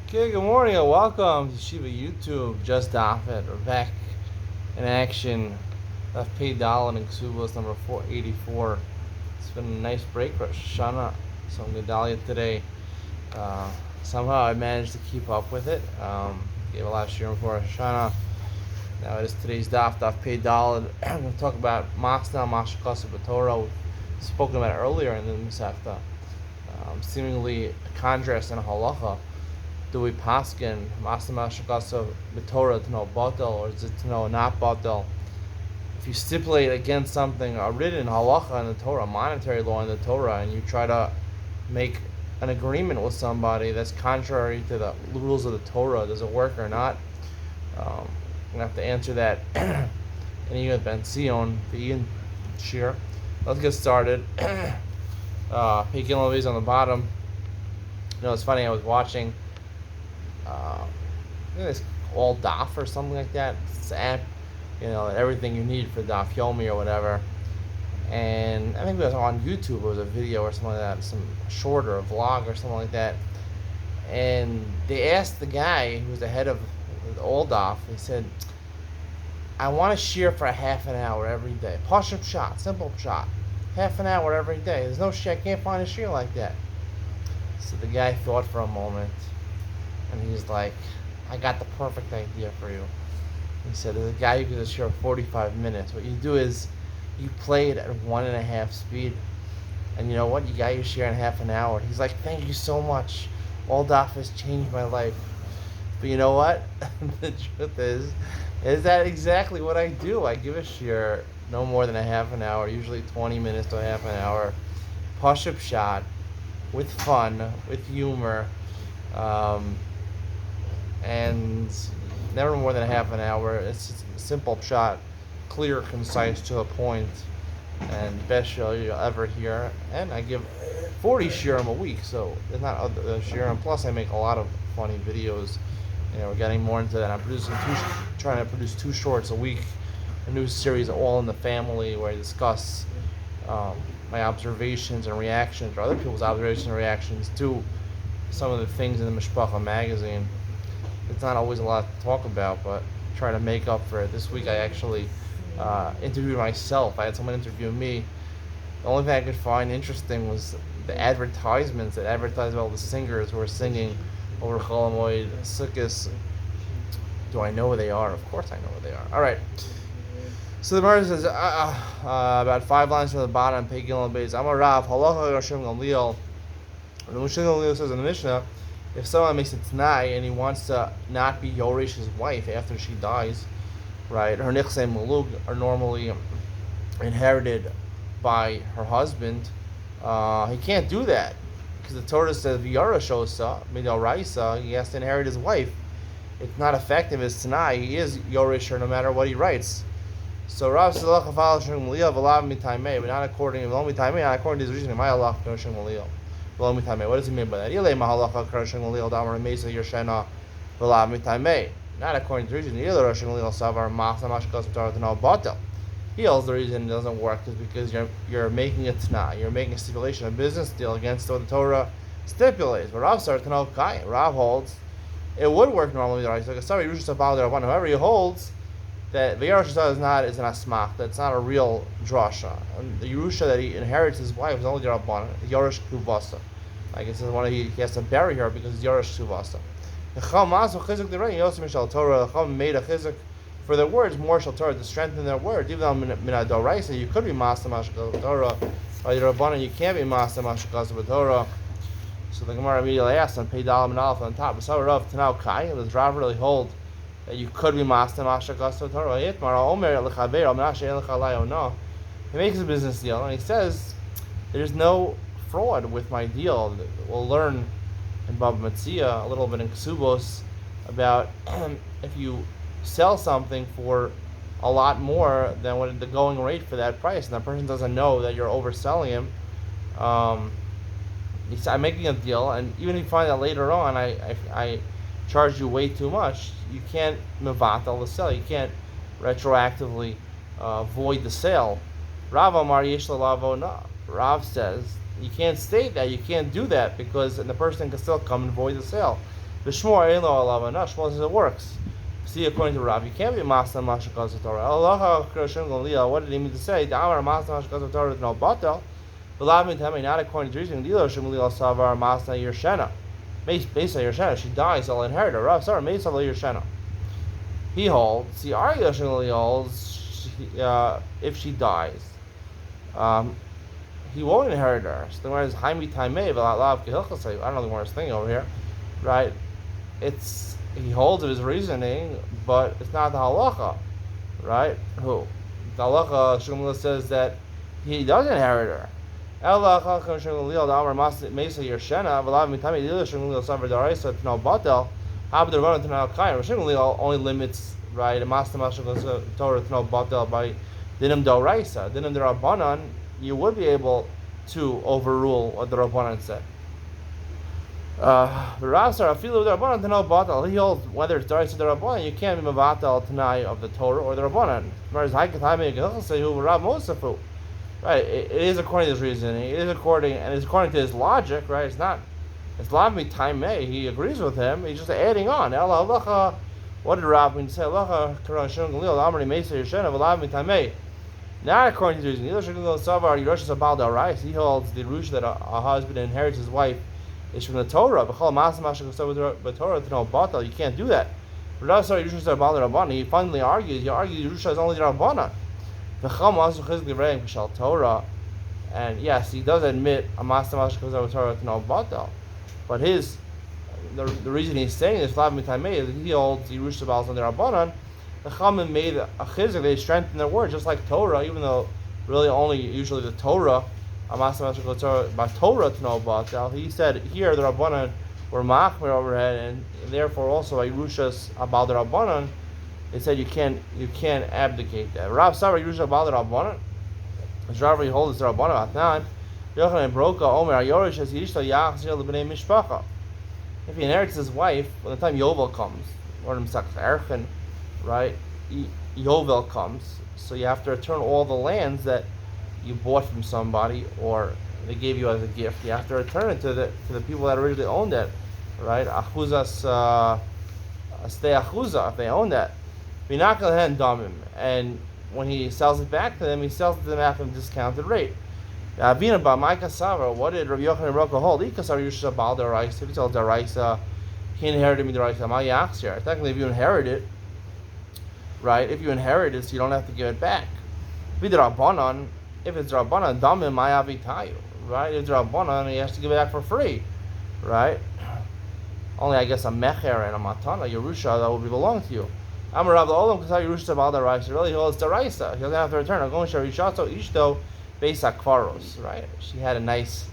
Okay, good morning and welcome to Shiva YouTube. Just Daf It. We're back in action. I've paid Dalin and Kesubos number 484. It's been a nice break, Rosh Hashanah. So I'm Gedalia today. Somehow I managed to keep up with it. Gave a last year before Rosh Hashanah. Now it is today's Daf paid Dalin. I'm going to talk about Masna, Mashakasa B'Torah. We've spoken about it earlier in the Masechta. Seemingly a contrast in halacha. Do we paskin masama shakasa b'torah to know batel, or is it to know not batel? If you stipulate against something written in halacha in the Torah, monetary law in the Torah, and you try to make an agreement with somebody that's contrary to the rules of the Torah, does it work or not? I'm gonna have to answer that in Yud Ben Sion, the Ian Shir. Let's get started. Pekin Lovies on the bottom. It's funny. I was watching. It's all Daf or something like that. It's an app, everything you need for Daf Yomi or whatever. And I think it was on YouTube. It was a video or something like that, some short or a vlog or something like that. And they asked the guy who was the head of the old Daf. They said, "I want to share for a half an hour every day. Pashut shot, simple shot, half an hour every day. There's no shit. I can't find a share like that." So the guy thought for a moment, and he's like, "I got the perfect idea for you." He said, "There's a guy who can share 45 minutes. What you do is you play it at 1.5 speed, and you know what? You got your share in half an hour." He's like, "Thank you so much. All Daf has changed my life." But you know what? The truth is that exactly what I do. I give a share no more than a half an hour, usually 20 minutes to a half an hour, push-up shot, with fun, with humor. And never more than a half an hour. It's just a simple shot, clear, concise, to the point, and best show you'll ever hear. And I give 40 shirim a week, so it's not other shirim. Plus, I make a lot of funny videos. We're getting more into that. I'm trying to produce 2 shorts a week, a new series, All in the Family, where I discuss my observations and reactions, or other people's observations and reactions to some of the things in the Mishpacha magazine. It's not always a lot to talk about, but try to make up for it. This week I actually interviewed myself. I had someone interview me. The only thing I could find interesting was the advertisements that advertised all the singers who were singing over Chol Hamoed, Sukkos. Do I know who they are? Of course I know who they are. All right. So the Gemara says about 5 lines from the bottom, Pei Gilon Beis. Amar Rav Halacha Roshim Gamliel. The Roshim Gamliel says in the Mishnah, if someone makes a t'nai and he wants to not be Yorish's wife after she dies, right? Her nichsei mulug are normally inherited by her husband. He can't do that because the Torah says v'yarashosa midoraisa. He has to inherit his wife. It's not effective as t'nai. He is Yorish her no matter what he writes. So Rav Salach Afal Shem Liel V'Lav Mitaymei, but not according to Mitaymei, not according to his reasoning. My Allah Shem Liel. What does he mean by that? Not according to the reason. He holds the reason it doesn't work is because you're making a t'na, you're making a stipulation, a business deal against what the Torah stipulates. But Rav holds it would work normally. However, he holds that the Yerusha is an asmach. That's not a real drasha. And the Yerusha that he inherits his wife is only the Rabbanan, the Yerush Kuvasa. Like it says, he has to bury her because it's Yerush Kuvasa. The Chacham made a chizuk for their words, more shal Torah, to strengthen their word. Even though you could be master mashkas Torah, or the Rabbanan, you can't be master mashkas Torah. So the Gemara immediately asks on Pei Dalam and Aleph on top, so Rav Tanau Kai, and does Rav really hold that you could be master mashkas Torah? No. He makes a business deal and he says, "There's no fraud with my deal." We'll learn in Baba Metzia, a little bit in Kesubos, about if you sell something for a lot more than what the going rate for that price, and that person doesn't know that you're overselling him. I'm making a deal, and even if you find out later on I charge you way too much, you can't mevatel the sale. You can't retroactively void the sale. Rav Amar Yesh Lavo Na. Rav says you can't state that, you can't do that, because the person can still come and void the sale. The Shmuel ain't lo alav. No, Shmuel says it works. See, according to Rav, you can't be Masna Mashakaz Torah. Allah Krishon Galil. What did he mean to say? The Amar Masna Mashakaz Torah no batel. The Lav tell me not according to reason. Dilo Shemulil Savar Masna Yershena. Mesa Yershena. She dies. I'll inherit her. Rav sorry Mesa Yershena. He holds. See, Arya Shemulil holds. If she dies, he won't inherit her. So the word is Haimi Taimei V'Lav Kehilchasei. I don't know the worst thing over here, right? He holds of his reasoning, but it's not the halacha, right? Who? The halacha Shmuel says that he does inherit her. Allah Shmuel the Amar Mesa Yershena V'Lav Mitami Dilo Shmuel Savar Daraisa Tno Batel Hab the Rabbanan Tno Kain. Shmuel only limits right a Masna Mashal Torah Tno Batel by Dinim Daraisa. Dinim Rabbanan you would be able to overrule what the Rabbanan said. But Rav Sar, Afilu the Rabbanan to know batal. He holds whether it's Daraisa the Rabbanan, you can't be Mavatal Tanai of the Torah or the Rabbanan. Whereas Haikatami Gehilchasehu Rav Mosafu. Right, it is according to his reasoning, it is according to his logic, right? It's Lavmi Taimei, he agrees with him, he's just adding on. Allah, what did Rav mean to say? Allah Karashun Galil, Amri Mesa Yeshena, Lavmi Taimei. Not according to his reason. He holds the Rush that a husband inherits his wife is from the Torah. You can't do that. He finally argues. He argues Yerusha is only the Rabbanan. And yes, he does admit a Masna Torah to no batal. But the reason he's saying this, he holds Yerusha Baal on the Rabbanan. The Chachamim made a chizuk, they strengthened their word, just like Torah, even though really only usually the Torah, by Torah to know about. He said here the Rabbanan were machmir overhead, and therefore also by Yerushas about the Rabbanan, they said you can't abdicate that. Rav Savar Yerusha about the Rabbanan, Rav holds the Rabbanan Atnan, Yochanan Broka Omer Ayorish as Yishta Yachzir Lebnei Mishpacha. If he inherits his wife, when the time Yovel comes, or Msach Erchen, right? Yovel comes, so you have to return all the lands that you bought from somebody or they gave you as a gift. You have to return it to the people that originally owned it, right? Achuzas, stay achuza if they own that. V'nakal damim, and when he sells it back to them, he sells it to them at a discounted rate. Avina ba Micah Sava, what did Rabbi Yochanan Roka hold? Ikasar Yusha Bal Daraisa. If you tell Daraisa, he inherited me Daraisa. My Yachzir. Technically, if you inherit it, right? If you inherit it, so you don't have to give it back. If it's Rabbanan, damim ma'avitayu, right? If it's Rabbanan, he has to give it back for free, right? Only I guess a mecher and a matana, Yerusha, that will belong to you. Amar Rav Olam Kasar Yerusha Bal Daraisa. Really holds Daraisa. He doesn't have to return. I'm going to Sharishato Ishto Beis Akvaros, right? She had a nice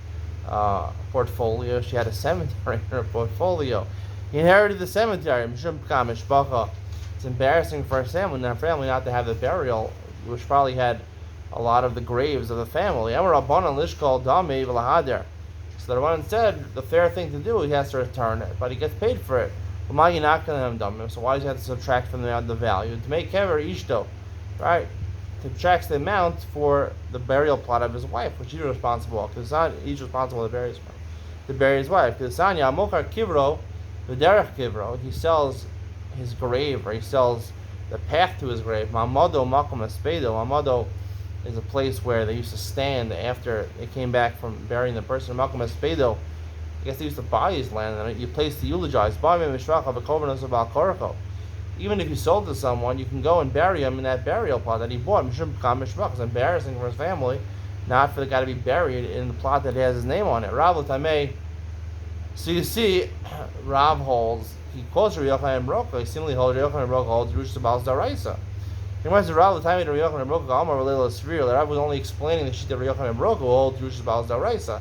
portfolio. She had a cemetery in her portfolio. He inherited the cemetery. Mishum Pka Mishpacha. It's embarrassing for a family not to have the burial, which probably had a lot of the graves of the family. So the Rabbanan said the fair thing to do, he has to return it, but he gets paid for it. So why does he have to subtract from the value? To make kever ishto, right? Subtracts the amount for the burial plot of his wife, which he's responsible because he's responsible to bury his wife. Because Sanya Mokar Kivro, the Derech Kivro, he sells his grave, or he sells the path to his grave. Mamado Makom Espedo. Mamado is a place where they used to stand after they came back from burying the person. Makom Espedo, I guess they used to buy his land, and you place to eulogize. Even if you sold to someone, you can go and bury him in that burial plot that he bought. It's embarrassing for his family, not for the guy to be buried in the plot that has his name on it. Rav Tamei. So you see, Rav holds, he quotes Rabbi Yochanan Broka. He similarly holds Rabbi Yochanan Broka holds Yerusha Bal Daraisa. He reminds Rav the time Rabbi Yochanan Broka Amar Relila Svir. Rav was only explaining the sheet of Rabbi Yochanan Broka who holds Yerusha Bal Daraisa.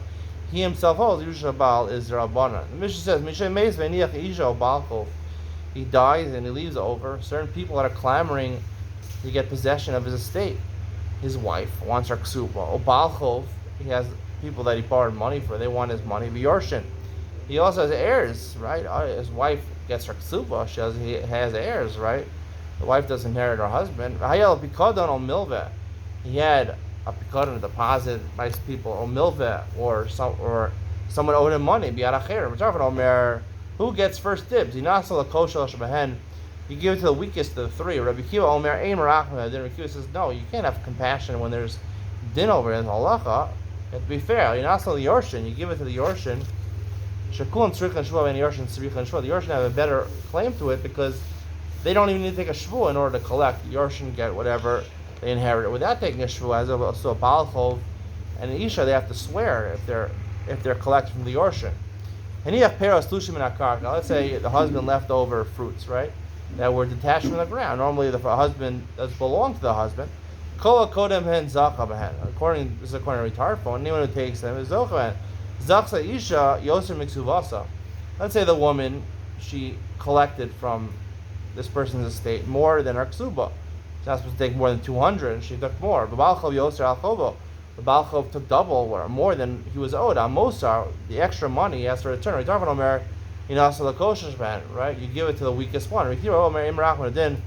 He himself holds Yerusha Bal is Rabbanan. The Mishnah says, Mishnah Meis V'Niach Isha Balchov. He dies and he leaves over. Certain people that are clamoring to get possession of his estate. His wife wants her ksuba. O Balchov, he has people that he borrowed money for. They want his money. V'Yorshin. He also has heirs, right? His wife gets her ksuba. He has heirs, right? The wife doesn't inherit her husband. Hayel pikadon o milveh. He had a pikadon, a deposit by people o milveh, or someone owed him money. Bi'aracher. We're talking about Omer Who gets first dibs? You give it to the weakest of the three. Rabbi Kiva Omer Ein Merachim. Then Rabbi Kiva says, no, you can't have compassion when there's din over in halacha. To be fair, you're not the Yorshin. You give it to the Yorshin. Shakul and Tzrich and Shua and Yorshin Tzrich and Shua. The Yorshin have a better claim to it because they don't even need to take a shvu in order to collect. The Yorshin get whatever they inherit without taking a shvu. As also a balchov and an isha, they have to swear if they're collected from the Yorshin. And you have peros lushim in akarka. Let's say the husband left over fruits, right, that were detached from the ground. Normally, the husband does belong to the husband. Kol kodem hen zacha behen. This is according to Ritarfon. Anyone who takes them is zocha behen. Zachsa isha yoser miksuvasa. Let's say the woman, she collected from this person's estate more than her ksuba. She's not supposed to take more than 200, and she took more. The Balchov yoser al chobo. The Balchov took double or more than he was owed. Mosar, the extra money he has to return. Ritarfon omer inasa lakoshesh behen. Right, you give it to the weakest one. Rikiro omer imrach medin.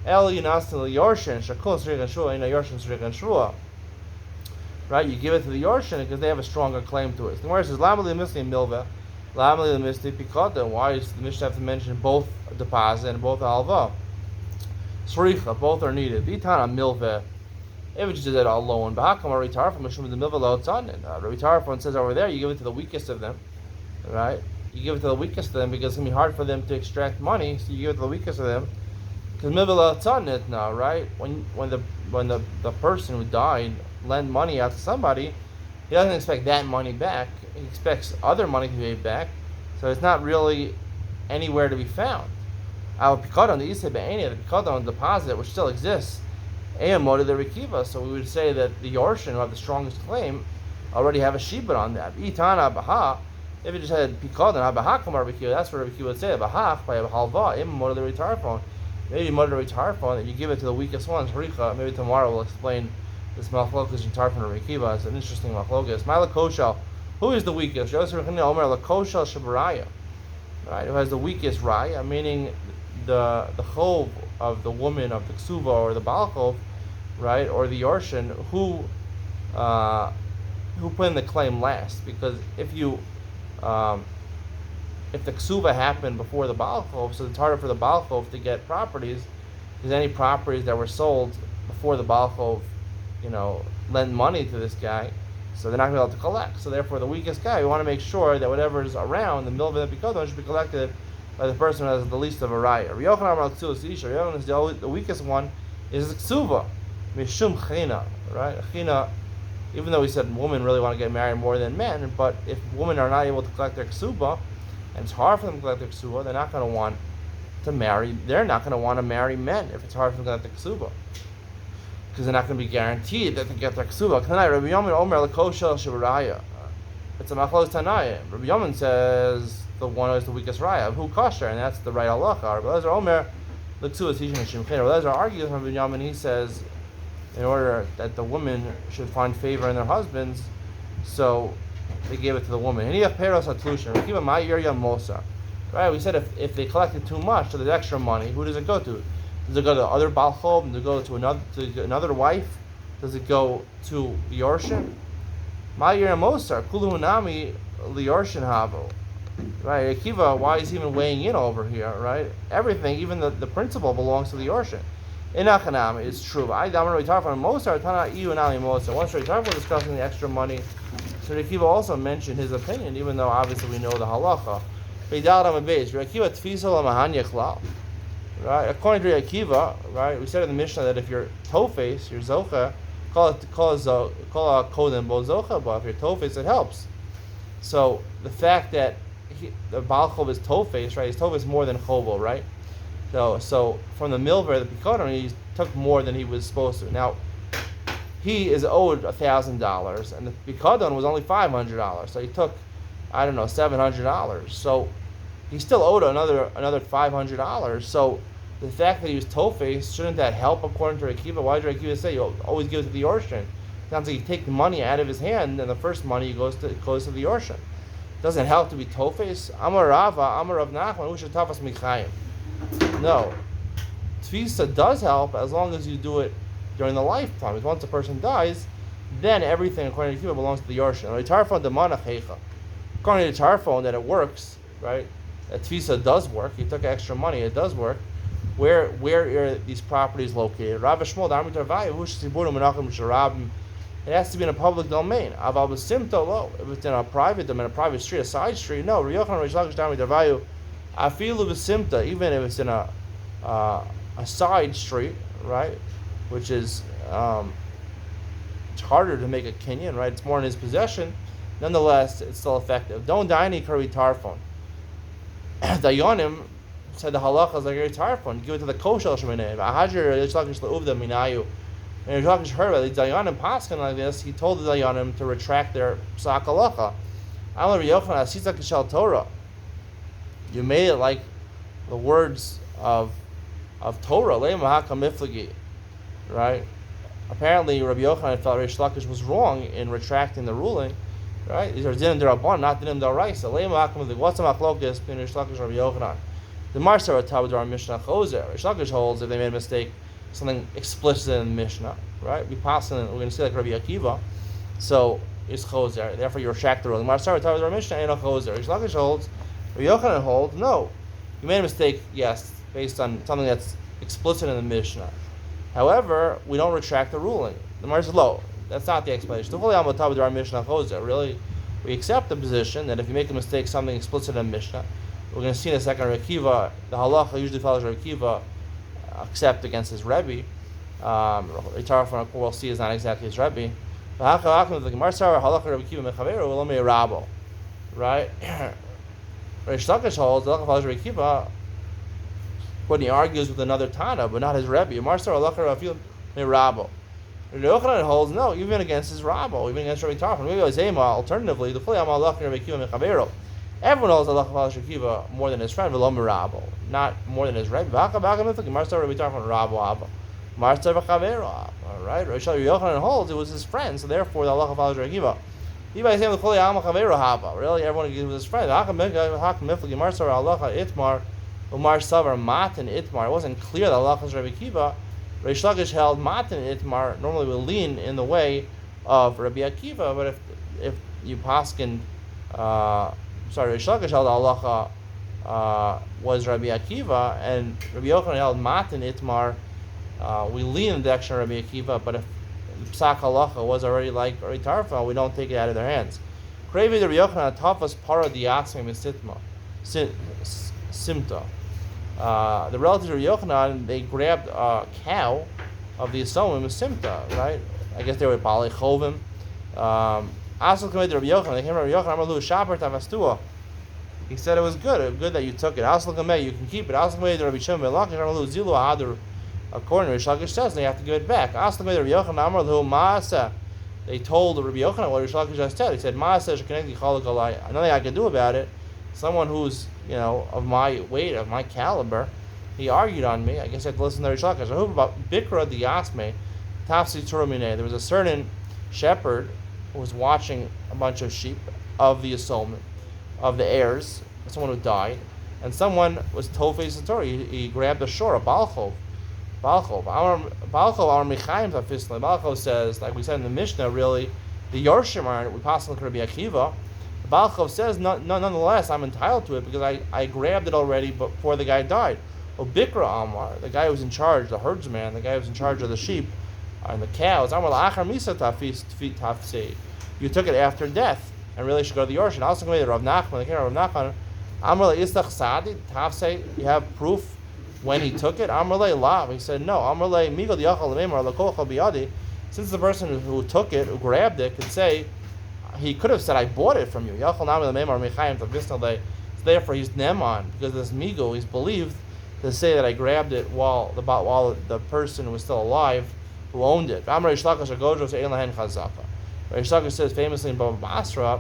El Yinastin Yorshin, Shakul Srik and Shua, Yorshin Srik and Shua. Right? You give it to the Yorshin because they have a stronger claim to it. The Gemara says, Lamali Misli Milva, Lamali Misli Pikota. Why does the Mishnah have to mention both deposit and both alva? Sricha, both are needed. Vitana Milva, if it's just alone, Bahakam or Ritarfon, Mishum the Milva Lotan. Ritarfon says over there, you give it to the weakest of them. Right? You give it to the weakest of them because it's going to be hard for them to extract money, so you give it to the weakest of them. Because Mivela Tzanit now, right? When the person who died lent money out to somebody, he doesn't expect that money back. He expects other money to be paid back. So it's not really anywhere to be found. Our Pikadon, the Isay Be'eni, the Pikadon deposit, which still exists, Eyamoda the Rikiva. So we would say that the Yorshin, who have the strongest claim, already have a shibud on that. Itana Baha, if it just had Pikadon, Abaha Kamar Rikiva, that's what Rikiva would say. Bahach by Halva, Eyamoda the Ritarfon. Maybe Mother Tarfon, that you give it to the weakest ones, Richa. Maybe tomorrow we'll explain this Machlokas in Tarfon or Rikiva. It's an interesting Machlokas. Malakoshal, who is the weakest? Yosef Omer Lakoshal Shabaraya. Right, who has the weakest raya, meaning the chov of the woman of the Ksuva or the Balchov, right, or the Yorshin, who put in the claim last. Because if the ksuba happened before the Balchov, so it's harder for the Balchov to get properties, because any properties that were sold before the Balchov, lend money to this guy, so they're not going to be able to collect. So therefore, the weakest guy, we want to make sure that whatever is around, the milva that Bikodon, should be collected by the person who has the least of a raya. Yochanan is the weakest one, is the ksuba, mishum china, right? China, even though we said women really want to get married more than men, but if women are not able to collect their ksuba, and it's hard for them to collect their ksuba, they're not going to want to marry. They're not going to want to marry men if it's hard for them to collect their ksuba, because they're not going to be guaranteed that they get their ksuba. Rabbi Yomin Omer Lakoshel Shabaraya. It's a machlos tanaya. Rabbi Yomin says the one who is the weakest raya, who kosher, and that's the right halacha. Rabbi Lezer Omer Leksuas Hishin Shimchein. Rabbi Lezer argues with Rabbi Yomin. He says, in order that the women should find favor in their husbands, so they gave it to the woman. And he have peros atlushin. We keep a ma'ir yam mosa. Right? We said if they collected too much, so there's extra money. Who does it go to? Does it go to other balchov? Does it go to another wife? Does it go to the Yorshin? Ma'ir yam mosa. Kulu hunami liyorshin havo. Right? Akiva, why is he even weighing in over here? Right? Everything, even the principle, belongs to the Yorshin. Inachanam is true. I damar we talk from Mosa, Tana Iu and Ali Mosa. Once we talk about discussing the extra money, so Rekiva also mentioned his opinion, even though obviously we know the halacha. Right? According to Rekiva, right, we said in the Mishnah that if you're tofes, you're zocha, call a kodem bo zocha, but if you're tofes, it helps. So the fact that the balchov is tofes, right? He's tofes more than chovo, right? So from the milver, the Pikadon, he took more than he was supposed to. Now, he is owed $1,000, and the Pikadon was only $500. So he took, $700. So he still owed another $500. So the fact that he was tofes, shouldn't that help according to Rekiva? Why did Rekiva say you always give it to the Yorshin? Sounds like you take the money out of his hand, and the first money goes to the Yorshin. Doesn't help to be tofes. Amar Rava, Amar Rav Nachman, Usha Tafas Michayim. No, tfisa does help as long as you do it during the lifetime. Because once a person dies, then everything according to Kiva belongs to the Yorshin. According to Tarfon, that it works, right? Tfisa does work. He took extra money. It does work. Where are these properties located? Rav Shmuel Darmi Tarvayu Hushtiburim Menachem Sharabim. It has to be in a public domain. Aval B'Simto Lo. If it's in a private domain, a private street, a side street, no. Rav Yochanan Reish Lakish Darmi Tarvayu Afilu B'Simta. Even if it's in a side street, right, which is it's harder to make a kinyan, right? It's more in his possession. Nonetheless, it's still effective. Don't daini kari tarfon. Dayanim said the halacha is like a tarfon. Give it to the koshel shemenei. Hajar yishlakish leuvda minayu. And Yishlakish heard about the dayanim paskin like this. He told the dayanim to retract their psak halacha. Amar Yochanan asita kishal Torah. You made it like the words of Torah. Le'mahaka miflagi, right? Apparently, Rabbi Yochanan felt Reish Lakish was wrong in retracting the ruling. Right? These are dinim derabban, not dinim daraisa. What's the machlokes between Reish Lakish and Rabbi Yochanan? The Marsar Tabadar Mishnah Choser. Reish Lakish holds if they made a mistake, something explicit in the Mishnah, right? We're going to say like Rabbi Akiva, so it's Choser. Therefore, you retract the ruling. Marsar Tabadar Mishnah ain't a Choser. Reish Lakish holds. Rabbi Yochanan holds. No, you made a mistake. Yes, based on something that's explicit in the Mishnah. However, we don't retract the ruling. The Marsar Lo. That's not the explanation. Really, we accept the position that if you make a mistake, something explicit in Mishnah, we're going to see in a second Rabbi Akiva, the halacha usually follows Rabbi Akiva, except against his Rebbe. We'll see is not exactly his Rebbe. Right? Reish Lakish holds the halacha follows Rabbi Akiva when he argues with another Tana, but not his Rebbe. Yochanan holds no, even against his Rabbo, even against Rabbi Tarfon. Maybe Zema. Alternatively, the Fulei Amal Lach Rabbi Kiva Mechavero. Everyone knows Allah Rabbi Kiva more than his friend, V'lo Merabbo, not more than his Rebbe. V'aka Mithaki Marsar Rabbi Tarfon Rabbo Abba, Marsar V'Chavero. All right, Rabbi Yochanan holds it was his friend, so therefore the Allah Rabbi Kiva. Even saying the Fulei Amal Chavero Haba. Really, everyone agrees with his friend. V'aka Mithaki Marsar Allah Itmar, Umar Savar Matan Itmar. It wasn't clear that Allah Rabbi Kiva. Reish Lakish held Matan Itmar normally will lean in the way of Rabbi Akiva, but if you paskin, Reish Lakish held halacha was Rabbi Akiva, and Rabbi Yochanan held Matan Itmar, we lean in the direction of Rabbi Akiva, but if psak halacha was already like Rabbi Tarfon, we don't take it out of their hands. Krevi Rabbi Yochanan tafas para diatzim simta. The relatives of Yochanan, they grabbed a cow of the Yisomim with Simta, right? I guess they were Balei Chovim. Asal came to Rabbi Yochanan. They came to Rabbi Yochanan. Amalu Shaper Tavastua. He said it was good that you took it. Asal came, you can keep it. Asal came to Rabbi Shimon Ben Lakish. Amalu Zilu Ahadar. According to Reish Lakish says, they have to give it back. Asal came to Rabbi Yochanan. Amalu Maaseh. They told Rabbi Yochanan what Reish Lakish just said. He said, Maaseh Shekinegdi Chalak Alai. Nothing I can do about it. Someone who's of my weight, of my caliber, he argued on me. I guess I have to listen to Reish Lakish. I hope about Bikra Diyasme, Tafsi Turumine. There was a certain shepherd who was watching a bunch of sheep of the Yisomim, of the heirs, someone who died, and someone was Tofei Satori. He grabbed a shore, a Balchov. Balchov says, like we said in the Mishnah, really, the Yorshim are, we possibly could be Akiva. Balchov says, nonetheless, I'm entitled to it because I grabbed it already before the guy died. Bikra Amar, the guy who was in charge, the herdsman, the guy who was in charge of the sheep and the cows, Amar La'achar Misa Tafsi. You took it after death and really should go to the Yorshim. Also, the Rav Nachman, the king of Rav Nachman, Amar Istach Sadi, Tafse, you have proof when he took it? Amar La, he said no. Amar Migo Diachal Lemar Lakochal Biadi. Since the person who took it, who grabbed it, could say, he could have said, I bought it from you. So therefore, he's Neman, because this Migo, he's believed to say that I grabbed it while the person was still alive who owned it. Reish Lakish says famously in Baba Basra,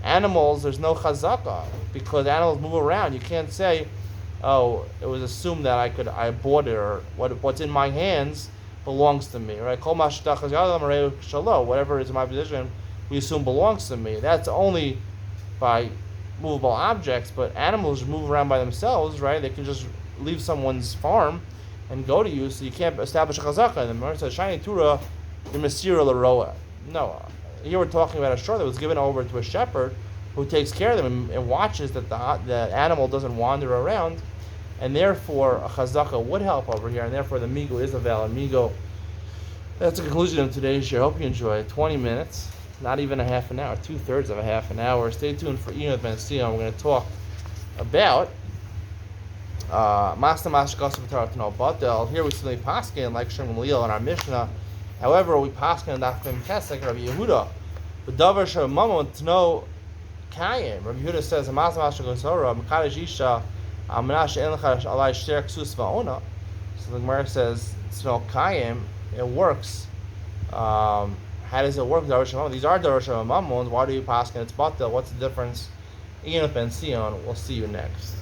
animals, there's no chazaka, because animals move around. You can't say, oh, it was assumed that I bought it, or what's in my hands belongs to me, right? Whatever is in my position, we assume belongs to me. That's only by movable objects, but animals move around by themselves, right? They can just leave someone's farm and go to you, so you can't establish a chazaka. And the Gemara says, "Shani Tura, the Mesira Laroa." No, here we're talking about a shore that was given over to a shepherd who takes care of them and watches that the animal doesn't wander around, and therefore a chazaka would help over here, and therefore the migo is a valid migo. That's the conclusion of today's show. Hope you enjoy it. 20 minutes, not even a half an hour, 2/3 of a half an hour. Stay tuned for Ian with Ben Sion. We're going to talk about Masna Mashkas V'Tarat No Batel. Here we simply paskin like Shem Gamliel in our Mishnah. However, we paskin Daf It Kesek Rabbi Yehuda. But Davar Shem Mamon Tno Kayim. Rabbi Yehuda says Masna Mashkas V'Tarat Mekadosh Isha Amnash En Lechash Alai Shter Ksus Va'ona. So the Gemara says Tno Kayim. It works. How does it work? These are Davar Shem Mamons. Why do you paskin? It's Batel. What's the difference? Ian with Ben Sion. We'll see you next.